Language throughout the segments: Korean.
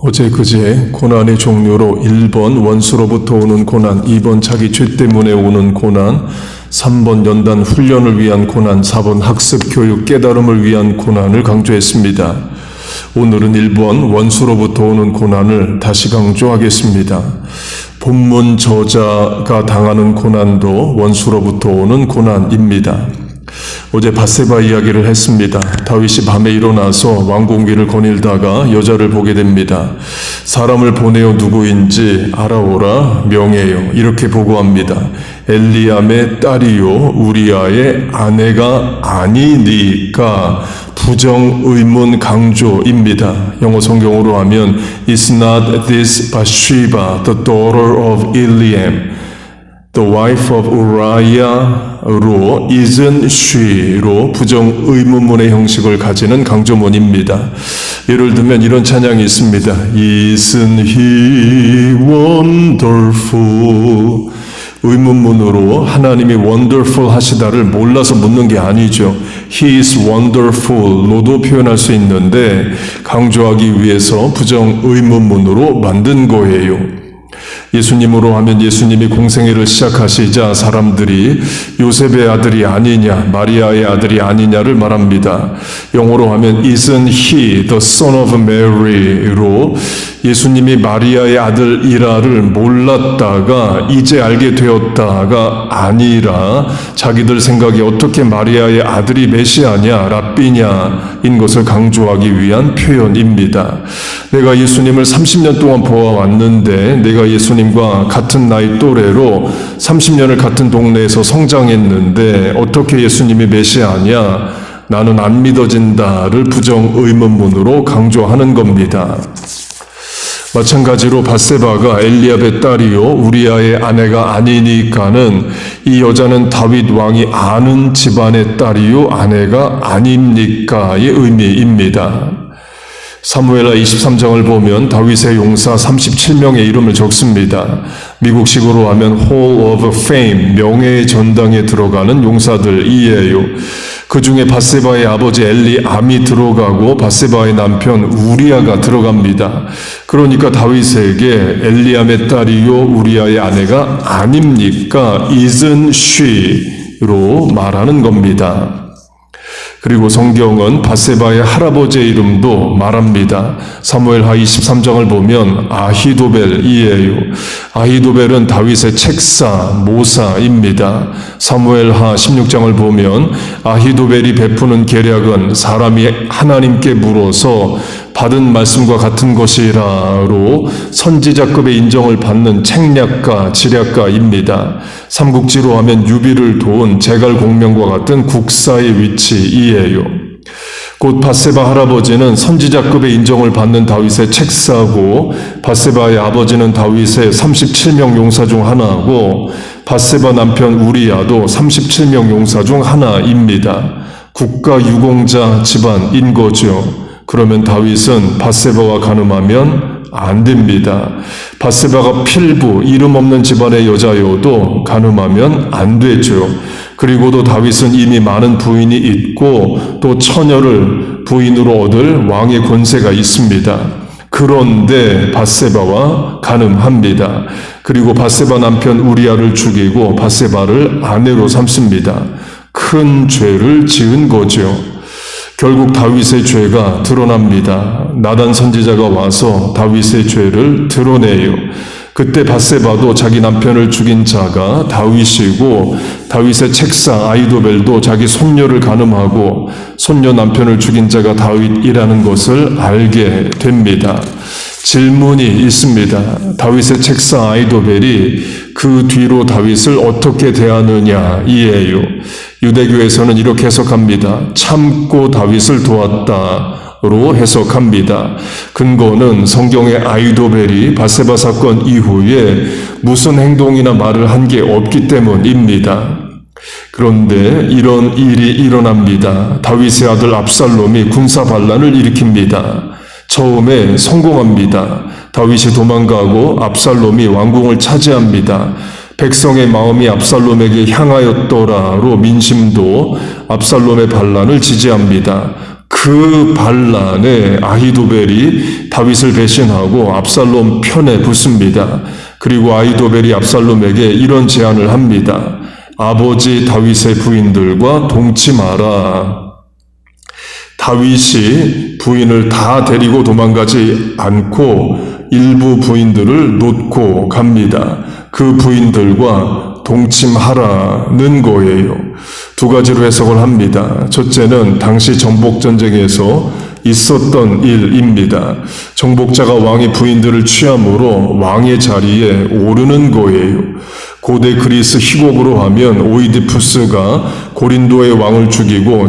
어제 그제 고난의 종류로 1번 원수로부터 오는 고난, 2번 자기 죄 때문에 오는 고난, 3번 연단 훈련을 위한 고난, 4번 학습 교육 깨달음을 위한 고난을 강조했습니다. 오늘은 1번 원수로부터 오는 고난을 다시 강조하겠습니다. 본문 저자가 당하는 고난도 원수로부터 오는 고난입니다. 어제 밧세바 이야기를 했습니다. 다윗이 밤에 일어나서 왕궁기를 거닐다가 여자를 보게 됩니다. 사람을 보내어 누구인지 알아오라 명해요. 이렇게 보고합니다. 엘리암의 딸이요 우리아의 아내가 아니니까 부정 의문 강조입니다. 영어 성경으로 하면 Is not this Bathsheba the daughter of Eliam, the wife of Uriah로 isn't she로 부정 의문문의 형식을 가지는 강조문입니다. 예를 들면 이런 찬양이 있습니다. Isn't he wonderful? 의문문으로 하나님이 wonderful 하시다를 몰라서 묻는 게 아니죠. He is wonderful로도 표현할 수 있는데 강조하기 위해서 부정 의문문으로 만든 거예요. 예수님으로 하면 예수님이 공생애를 시작하시자 사람들이 요셉의 아들이 아니냐, 마리아의 아들이 아니냐를 말합니다. 영어로 하면 Isn't he the son of Mary로 예수님이 마리아의 아들이라를 몰랐다가 이제 알게 되었다가 아니라 자기들 생각에 어떻게 마리아의 아들이 메시아냐, 랍비냐인 것을 강조하기 위한 표현입니다. 내가 예수님을 30년 동안 보아왔는데 내가 예수님과 같은 나이 또래로 30년을 같은 동네에서 성장했는데 어떻게 예수님이 메시아냐? 나는 안 믿어진다를 부정 의문문으로 강조하는 겁니다. 마찬가지로 밧세바가 엘리압의 딸이요 우리아의 아내가 아니니까는 이 여자는 다윗 왕이 아는 집안의 딸이요 아내가 아닙니까의 의미입니다. 사무엘하 23장을 보면 다윗의 용사 37명의 이름을 적습니다. 미국식으로 하면 Hall of Fame, 명예의 전당에 들어가는 용사들이에요. 그 중에 밧세바의 아버지 엘리암이 들어가고 밧세바의 남편 우리아가 들어갑니다. 그러니까 다윗에게 엘리암의 딸이요 우리아의 아내가 아닙니까? Isn't she로 말하는 겁니다. 그리고 성경은 밧세바의 할아버지의 이름도 말합니다. 사무엘하 23장을 보면 아히도벨이에요. 아히도벨은 다윗의 책사, 모사입니다. 사무엘하 16장을 보면 아히도벨이 베푸는 계략은 사람이 하나님께 물어서 받은 말씀과 같은 것이라로 선지자급의 인정을 받는 책략가, 지략가입니다. 삼국지로 하면 유비를 도운 제갈공명과 같은 국사의 위치이에요. 곧 밧세바 할아버지는 선지자급의 인정을 받는 다윗의 책사고 밧세바의 아버지는 다윗의 37명 용사 중 하나고 밧세바 남편 우리아도 37명 용사 중 하나입니다. 국가 유공자 집안인 거죠. 그러면 다윗은 밧세바와 간음하면 안 됩니다. 밧세바가 필부, 이름 없는 집안의 여자여도 간음하면 안 되죠. 그리고도 다윗은 이미 많은 부인이 있고 또 처녀를 부인으로 얻을 왕의 권세가 있습니다. 그런데 밧세바와 간음합니다. 그리고 밧세바 남편 우리아를 죽이고 밧세바를 아내로 삼습니다. 큰 죄를 지은 거죠. 결국 다윗의 죄가 드러납니다. 나단 선지자가 와서 다윗의 죄를 드러내요. 그때 밧세바도 자기 남편을 죽인 자가 다윗이고 다윗의 책사 아히도벨도 자기 손녀를 간음하고 손녀 남편을 죽인 자가 다윗이라는 것을 알게 됩니다. 질문이 있습니다. 다윗의 책사 아히도벨이 그 뒤로 다윗을 어떻게 대하느냐 이에요. 유대교에서는 이렇게 해석합니다. 참고 다윗을 도왔다로 해석합니다. 근거는 성경의 아히도벨이 밧세바 사건 이후에 무슨 행동이나 말을 한 게 없기 때문입니다. 그런데 이런 일이 일어납니다. 다윗의 아들 압살롬이 군사 반란을 일으킵니다. 처음에 성공합니다. 다윗이 도망가고 압살롬이 왕궁을 차지합니다. 백성의 마음이 압살롬에게 향하였더라로 민심도 압살롬의 반란을 지지합니다. 그 반란에 아히도벨이 다윗을 배신하고 압살롬 편에 붙습니다. 그리고 아히도벨이 압살롬에게 이런 제안을 합니다. 아버지 다윗의 부인들과 동침하라. 다윗이 부인을 다 데리고 도망가지 않고 일부 부인들을 놓고 갑니다. 그 부인들과 동침하라는 거예요. 두 가지로 해석을 합니다. 첫째는 당시 정복전쟁에서 있었던 일입니다. 정복자가 왕의 부인들을 취함으로 왕의 자리에 오르는 거예요. 고대 그리스 희곡으로 하면 오이디푸스가 고린도의 왕을 죽이고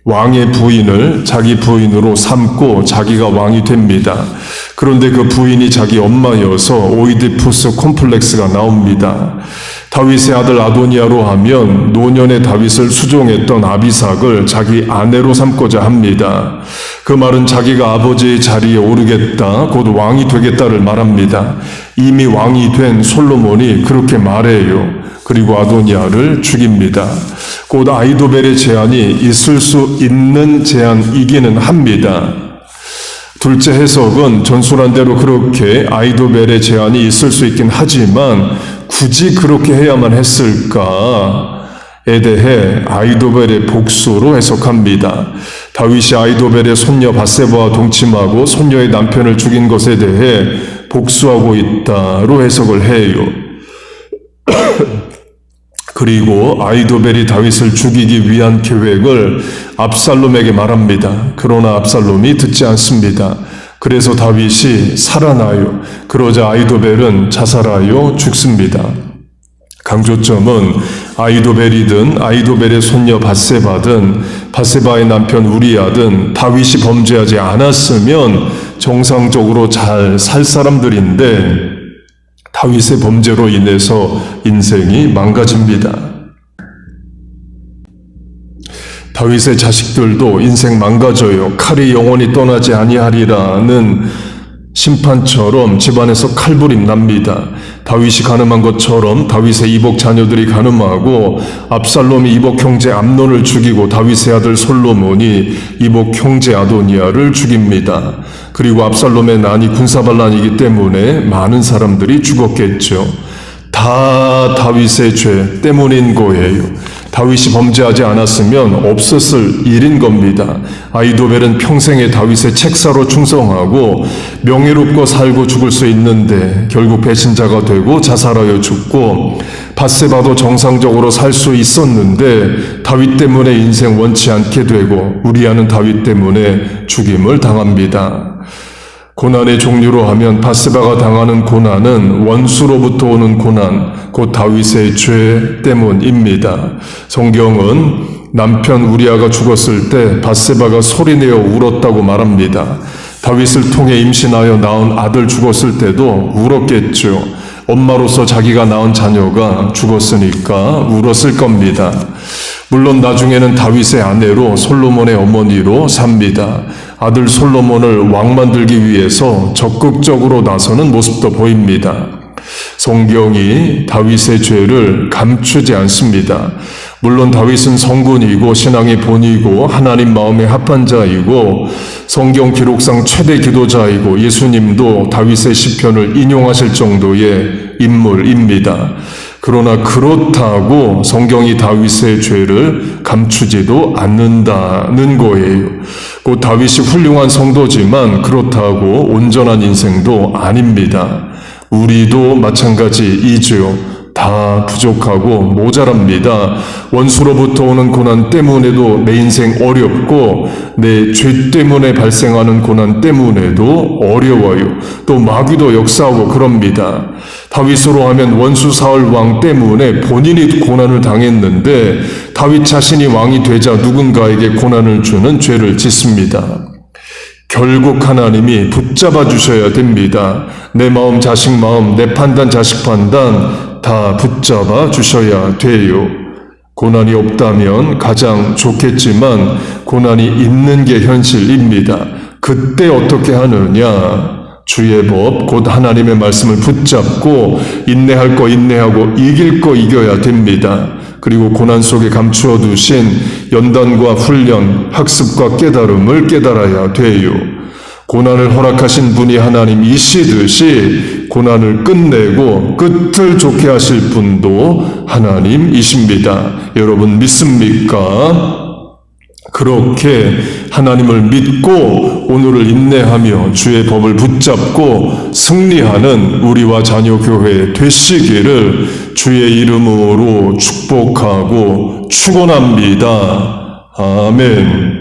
왕의 부인을 자기 부인으로 삼고 자기가 왕이 됩니다. 그런데 그 부인이 자기 엄마여서 오이디푸스 콤플렉스가 나옵니다. 다윗의 아들 아도니아로 하면 노년의 다윗을 수종했던 아비삭을 자기 아내로 삼고자 합니다. 그 말은 자기가 아버지의 자리에 오르겠다, 곧 왕이 되겠다를 말합니다. 이미 왕이 된 솔로몬이 그렇게 말해요. 그리고 아도니아를 죽입니다. 곧 아히도벨의 제안이 있을 수 있는 제안이기는 합니다. 둘째 해석은 전술한 대로 그렇게 아히도벨의 제안이 있을 수 있긴 하지만 굳이 그렇게 해야만 했을까에 대해 아히도벨의 복수로 해석합니다. 다윗이 아히도벨의 손녀 밧세바와 동침하고 손녀의 남편을 죽인 것에 대해 복수하고 있다로 해석을 해요. 그리고 아히도벨이 다윗을 죽이기 위한 계획을 압살롬에게 말합니다. 그러나 압살롬이 듣지 않습니다. 그래서 다윗이 살아나요. 그러자 아히도벨은 자살하여 죽습니다. 강조점은 아히도벨이든 아히도벨의 손녀 밧세바든 밧세바의 남편 우리아든 다윗이 범죄하지 않았으면 정상적으로 잘 살 사람들인데 다윗의 범죄로 인해서 인생이 망가집니다. 다윗의 자식들도 인생 망가져요. 칼이 영원히 떠나지 아니하리라는 심판처럼 집안에서 칼부림 납니다. 다윗이 가늠한 것처럼 다윗의 이복 자녀들이 가늠하고 압살롬이 이복 형제 암논을 죽이고 다윗의 아들 솔로몬이 이복 형제 아도니아를 죽입니다. 그리고 압살롬의 난이 군사반란이기 때문에 많은 사람들이 죽었겠죠. 다 다윗의 죄 때문인 거예요. 다윗이 범죄하지 않았으면 없었을 일인 겁니다. 아히도벨은 평생에 다윗의 책사로 충성하고 명예롭고 살고 죽을 수 있는데 결국 배신자가 되고 자살하여 죽고 밧세바도 정상적으로 살 수 있었는데 다윗 때문에 인생 원치 않게 되고 우리아는 다윗 때문에 죽임을 당합니다. 고난의 종류로 하면 밧세바가 당하는 고난은 원수로부터 오는 고난, 곧 다윗의 죄 때문입니다. 성경은 남편 우리아가 죽었을 때 밧세바가 소리내어 울었다고 말합니다. 다윗을 통해 임신하여 낳은 아들 죽었을 때도 울었겠죠. 엄마로서 자기가 낳은 자녀가 죽었으니까 울었을 겁니다. 물론 나중에는 다윗의 아내로 솔로몬의 어머니로 삽니다. 아들 솔로몬을 왕 만들기 위해서 적극적으로 나서는 모습도 보입니다. 성경이 다윗의 죄를 감추지 않습니다. 물론 다윗은 성군이고 신앙의 본이고 하나님 마음에 합한 자이고 성경 기록상 최대 기도자이고 예수님도 다윗의 시편을 인용하실 정도의 인물입니다. 그러나 그렇다고 성경이 다윗의 죄를 감추지도 않는다는 거예요. 곧 다윗이 훌륭한 성도지만 그렇다고 온전한 인생도 아닙니다. 우리도 마찬가지이죠. 다 부족하고 모자랍니다. 원수로부터 오는 고난 때문에도 내 인생 어렵고 내 죄 때문에 발생하는 고난 때문에도 어려워요. 또 마귀도 역사하고 그럽니다. 다윗으로 하면 원수 사울 왕 때문에 본인이 고난을 당했는데 다윗 자신이 왕이 되자 누군가에게 고난을 주는 죄를 짓습니다. 결국 하나님이 붙잡아 주셔야 됩니다. 내 마음 자식 마음, 내 판단 자식 판단 다 붙잡아 주셔야 돼요. 고난이 없다면 가장 좋겠지만 고난이 있는 게 현실입니다. 그때 어떻게 하느냐? 주의 법, 곧 하나님의 말씀을 붙잡고 인내할 거 인내하고 이길 거 이겨야 됩니다. 그리고 고난 속에 감추어 두신 연단과 훈련, 학습과 깨달음을 깨달아야 돼요. 고난을 허락하신 분이 하나님이시듯이 고난을 끝내고 끝을 좋게 하실 분도 하나님이십니다. 여러분 믿습니까? 그렇게 하나님을 믿고 오늘을 인내하며 주의 법을 붙잡고 승리하는 우리와 자녀 교회 되시기를 주의 이름으로 축복하고 축원합니다. 아멘.